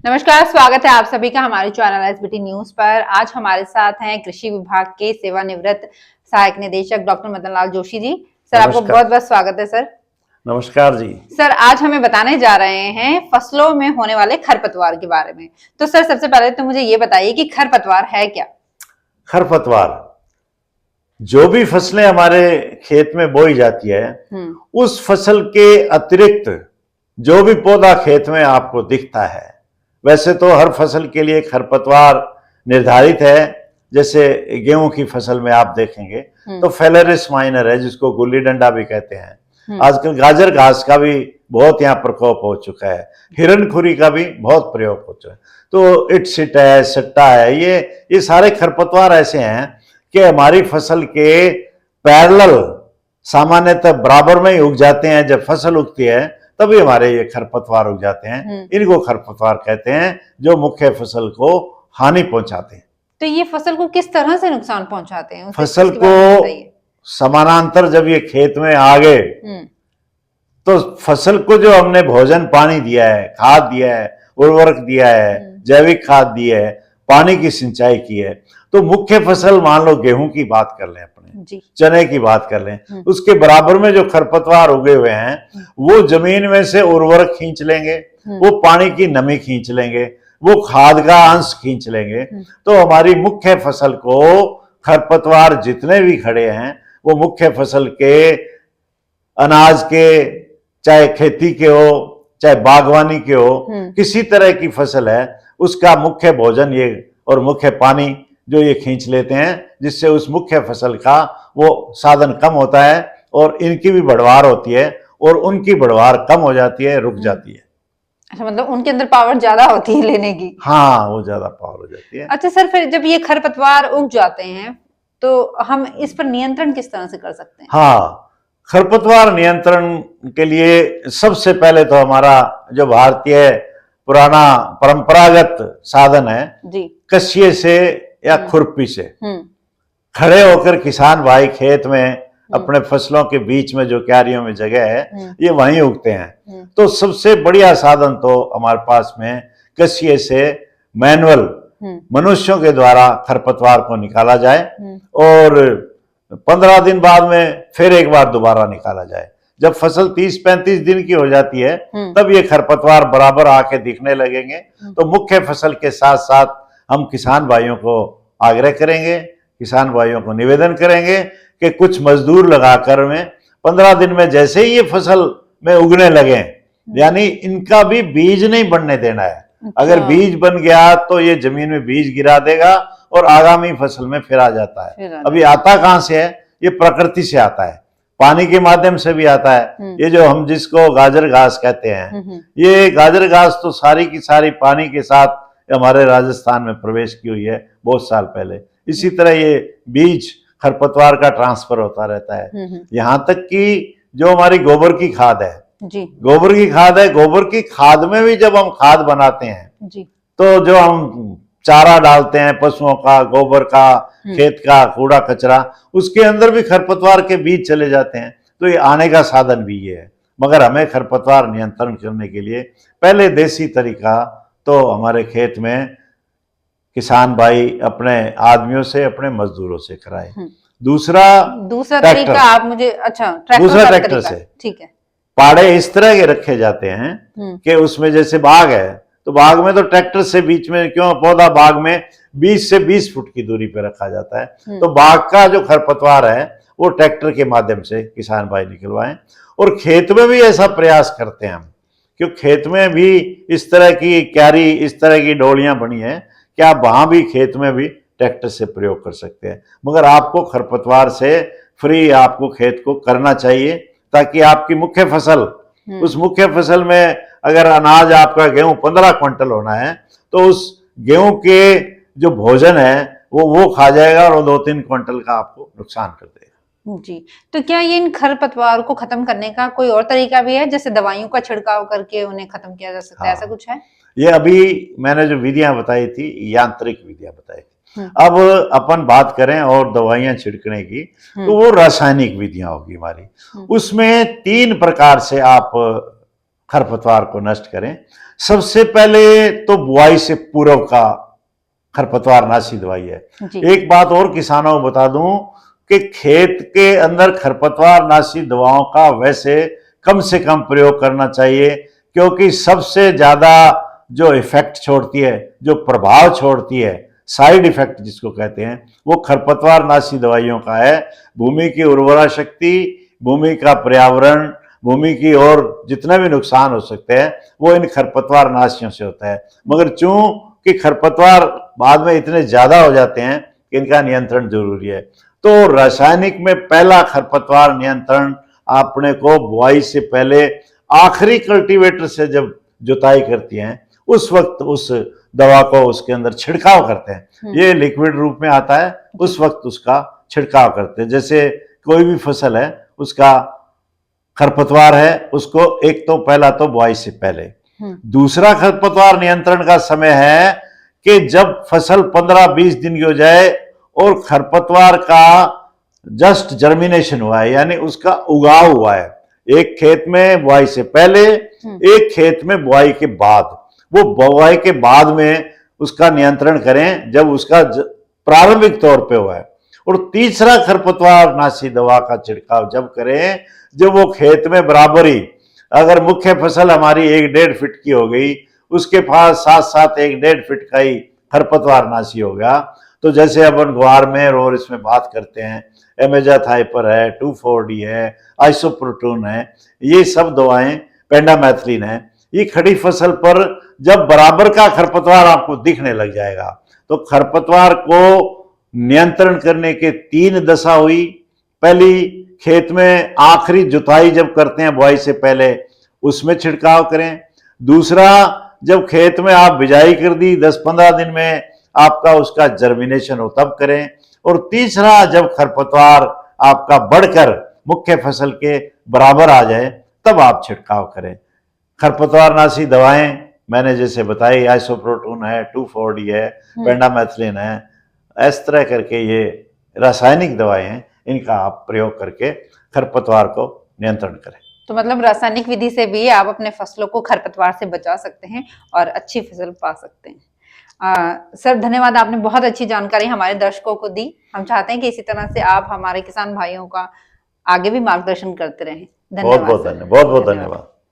नमस्कार, स्वागत है आप सभी का हमारे चैनल एसबीटी न्यूज पर। आज हमारे साथ हैं कृषि विभाग के सेवानिवृत्त सहायक निदेशक डॉक्टर मदन लाल जोशी जी। सर, आपको बहुत बहुत स्वागत है सर। नमस्कार जी। सर, आज हमें बताने जा रहे हैं फसलों में होने वाले खरपतवार के बारे में। तो सर, सबसे पहले तो मुझे ये बताइए कि खरपतवार है क्या? खरपतवार जो भी फसलें हमारे खेत में बोई जाती है उस फसल के अतिरिक्त जो भी पौधा खेत में आपको दिखता है, वैसे तो हर फसल के लिए खरपतवार निर्धारित है। जैसे गेहूं की फसल में आप देखेंगे तो फेलेरिस माइनर है, जिसको गुल्ली डंडा भी कहते हैं। आजकल गाजर घास का भी बहुत यहाँ प्रकोप हो चुका है, हिरणखुरी का भी बहुत प्रयोग हो चुका है। तो इटसिट है, सट्टा है, ये सारे खरपतवार ऐसे हैं कि हमारी फसल के पैरेलल सामान्यतः बराबर में ही उग जाते हैं। जब फसल उगती है तभी हमारे ये खरपतवार उग जाते हैं। इनको खरपतवार कहते हैं, जो मुख्य फसल को हानि पहुंचाते हैं। तो ये फसल को किस तरह से नुकसान पहुंचाते हैं? फसल को समानांतर जब ये खेत में आ गए तो फसल को जो हमने भोजन पानी दिया है, खाद दिया है, उर्वरक दिया है, जैविक खाद दी है, पानी की सिंचाई की है, तो मुख्य फसल मान लो गेहूं की बात कर लें, अपने चने की बात कर लें, उसके बराबर में जो खरपतवार उगे हुए हैं वो जमीन में से उर्वरक खींच लेंगे, वो पानी की नमी खींच लेंगे, वो खाद का अंश खींच लेंगे। तो हमारी मुख्य फसल को खरपतवार जितने भी खड़े हैं वो मुख्य फसल के, अनाज के, चाहे खेती के हो, चाहे बागवानी के हो, किसी तरह की फसल है, उसका मुख्य भोजन ये और मुख्य पानी जो ये खींच लेते हैं, जिससे उस मुख्य फसल का वो साधन कम होता है और इनकी भी बढ़वार होती है और उनकी बढ़वार कम हो जाती है, रुक जाती है। अच्छा, मतलब उनके अंदर पावर ज्यादा होती है लेने की। हाँ, वो ज्यादा पावर हो जाती है। अच्छा सर, फिर जब ये खरपतवार उग जाते हैं तो हम इस पर नियंत्रण किस तरह से कर सकते हैं? हाँ, खरपतवार नियंत्रण के लिए सबसे पहले तो हमारा जो भारतीय पुराना परंपरागत साधन है जी, कसिए से या खुरपी से खड़े होकर किसान भाई खेत में अपने फसलों के बीच में जो क्यारियों में जगह है ये वहीं उगते हैं। तो सबसे बढ़िया साधन तो हमारे पास में कसिए से मैनुअल मनुष्यों के द्वारा खरपतवार को निकाला जाए और 15 दिन बाद में फिर एक बार दोबारा निकाला जाए। जब फसल 30-35 दिन की हो जाती है तब ये खरपतवार बराबर आके दिखने लगेंगे। तो मुख्य फसल के साथ साथ हम किसान भाइयों को आग्रह करेंगे, किसान भाइयों को निवेदन करेंगे कि कुछ मजदूर लगाकर में 15 दिन में जैसे ही ये फसल में उगने लगे, यानी इनका भी बीज नहीं बनने देना है। अगर बीज बन गया तो ये जमीन में बीज गिरा देगा और आगामी फसल में फिर आ जाता है। अभी आता कहां से है? ये प्रकृति से आता है, पानी के माध्यम से भी आता है। ये जो हम जिसको गाजर घास कहते हैं, ये गाजर घास तो सारी की सारी पानी के साथ हमारे राजस्थान में प्रवेश की हुई है बहुत साल पहले। इसी तरह ये बीज खरपतवार का ट्रांसफर होता रहता है। यहाँ तक कि जो हमारी गोबर की खाद है जी, गोबर की खाद है, गोबर की खाद में भी जब हम खाद बनाते हैं जी, तो जो हम चारा डालते हैं पशुओं का, गोबर का, खेत का कूड़ा कचरा, उसके अंदर भी खरपतवार के बीज चले जाते हैं। तो ये आने का साधन भी ये है। मगर हमें खरपतवार नियंत्रण करने के लिए पहले देसी तरीका तो हमारे खेत में किसान भाई अपने आदमियों से, अपने मजदूरों से कराए। दूसरा तरीका आप मुझे, अच्छा, ट्रैक्टर से, ठीक है। पाड़े इस तरह के रखे जाते हैं कि उसमें जैसे बाग है तो बाग में तो ट्रैक्टर से बीच में, क्यों, पौधा बाग में 20 से 20 फुट की दूरी पर रखा जाता है। तो बाग का जो खरपतवार है वो ट्रैक्टर के माध्यम से किसान भाई निकलवाएं। और खेत में भी ऐसा प्रयास करते हैं हम, क्योंकि खेत में भी इस तरह की क्यारी, इस तरह की डोलियां बनी है कि आप वहां भी खेत में भी ट्रैक्टर से प्रयोग कर सकते हैं। मगर आपको खरपतवार से फ्री आपको खेत को करना चाहिए, ताकि आपकी मुख्य फसल, उस मुख्य फसल में अगर अनाज आपका गेहूं 15 क्विंटल होना है तो उस गेहूं के जो भोजन है वो खा जाएगा और 2-3 क्विंटल का आपको नुकसान कर देगा जी। तो क्या ये इन खरपतवार को खत्म करने का कोई और तरीका भी है, जैसे दवाइयों का छिड़काव करके उन्हें खत्म किया जा सकता है? ऐसा कुछ है? ये अभी मैंने जो विधियां बताई थी, यांत्रिक विधियां बताई थी। अब अपन बात करें और दवाइयां छिड़कने की, तो वो रासायनिक विधियां होगी हमारी। उसमें 3 प्रकार से आप खरपतवार को नष्ट करें। सबसे पहले तो बुआई से पूर्व का खरपतवार नाशी दवाई है। एक बात और किसानों को बता दूं कि खेत के अंदर खरपतवार नाशी दवाओं का वैसे कम से कम प्रयोग करना चाहिए, क्योंकि सबसे ज्यादा जो इफेक्ट छोड़ती है, जो प्रभाव छोड़ती है, साइड इफेक्ट जिसको कहते हैं, वो खरपतवार नाशी दवाइयों का है। भूमि की उर्वरा शक्ति, भूमि का पर्यावरण, भूमि की और जितने भी नुकसान हो सकते हैं वो इन खरपतवार नाशियों से होता है। मगर चूंकि खरपतवार बाद में इतने ज्यादा हो जाते हैं कि इनका नियंत्रण जरूरी है। तो रासायनिक में पहला खरपतवार नियंत्रण आपने को बुआई से पहले आखिरी कल्टीवेटर से जब जुताई करती हैं उस वक्त उस दवा को उसके अंदर छिड़काव करते हैं। ये लिक्विड रूप में आता है, उस वक्त उसका छिड़काव करते हैं। जैसे कोई भी फसल है उसका खरपतवार है, उसको एक तो पहला तो बुआई से पहले। दूसरा खरपतवार नियंत्रण का समय है कि जब फसल 15-20 दिन की हो जाए और खरपतवार का जस्ट जर्मिनेशन हुआ है, यानी उसका उगाव हुआ है, एक खेत में बुआई से पहले, एक खेत में बुआई के बाद। वो बुआई के बाद में उसका नियंत्रण करें जब उसका प्रारंभिक तौर पे हुआ है। और तीसरा खरपतवार नाशी दवा का छिड़काव जब करें जब वो खेत में बराबरी, अगर मुख्य फसल हमारी 1-1.5 फीट की हो गई, उसके पास साथ साथ 1-1.5 फीट का ही खरपतवार नाशी हो गया, तो जैसे अपन गुआर में और इसमें बात करते हैं, एमेजाथाइपर है, 2,4-D है, आइसोप्रोटोन है, ये सब दवाएं, पेंडामेथलिन है, ये खड़ी फसल पर जब बराबर का खरपतवार आपको दिखने लग जाएगा तो खरपतवार को नियंत्रण करने के 3 दशा हुई। पहली, खेत में आखिरी जुताई जब करते हैं बुआई से पहले, उसमें छिड़काव करें। दूसरा, जब खेत में आप बिजाई कर दी 10-15 दिन में आपका उसका जर्मिनेशन हो तब करें। और तीसरा, जब खरपतवार आपका बढ़कर मुख्य फसल के बराबर आ जाए तब आप छिड़काव करें। खरपतवार नाशी दवाएं मैंने जैसे बताई, आइसोप्रोटोन है, 2,4-D है, पेंडामेथलिन है, इस तरह करके ये रासायनिक दवाएं हैं, इनका आप प्रयोग करके खरपतवार को नियंत्रण करें। तो मतलब रासायनिक विधि से भी आप अपने फसलों को खरपतवार से बचा सकते हैं और अच्छी फसल पा सकते हैं। सर धन्यवाद, आपने बहुत अच्छी जानकारी हमारे दर्शकों को दी। हम चाहते हैं कि इसी तरह से आप हमारे किसान भाइयों का आगे भी मार्गदर्शन करते रहें। धन्यवाद। बहुत बहुत धन्यवाद।